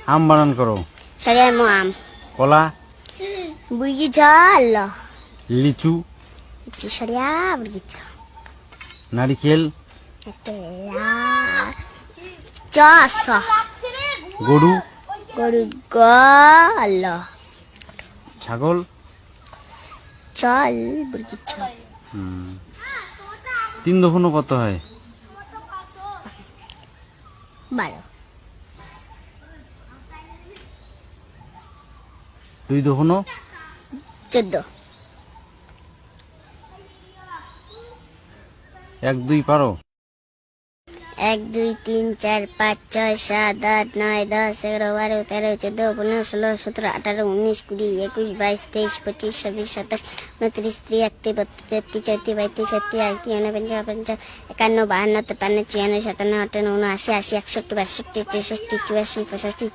আম বানান করো। Saya mau am. কলা, Begitu Allah. লিচু, Itu saya begitu. নারিকেল, Adalah jasa. গরু, Guru Allah. ছাগল, Jal begitu. 3 দফানো কত হয়? 12. 2 দফানো 14. 1 2 পারো? 1 2 3 4 5 6 7 8 9 10 11 12 13 14 15 16 17 18 19 20 21 22 23 25 26 27 29 30 31 32 33 34 35 36 37 38 51 52 53 54 56 57 58 59 60 61 62 63 64 65 86